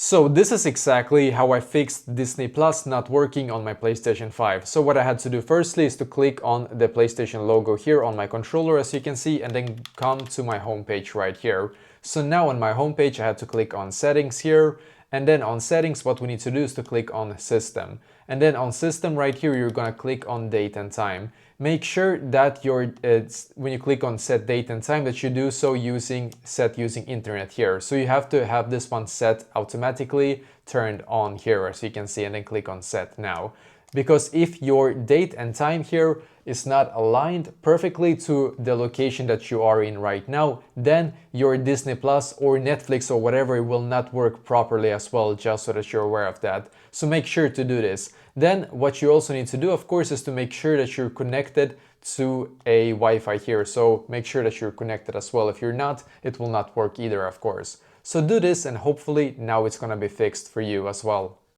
So this is exactly how I fixed Disney Plus not working on my PlayStation 5. So what I had to do firstly is to click on the PlayStation logo here on my controller, as you can see, and then come to my homepage right here. So now on my homepage I had to click on settings here, and then on settings what we need to do is to click on system. And then on system right here you're gonna click on date and time. Make sure that when you click on set date and time that you do so using internet here. So you have to have this one set automatically turned on here, as you can see, and then click on set now. Because if your date and time here is not aligned perfectly to the location that you are in right now, then your Disney Plus or Netflix or whatever will not work properly as well, just so that you're aware of that. So make sure to do this. Then what you also need to do, of course, is to make sure that you're connected to a Wi-Fi here. So make sure that you're connected as well. If you're not, it will not work either, of course. So do this and hopefully now it's gonna be fixed for you as well.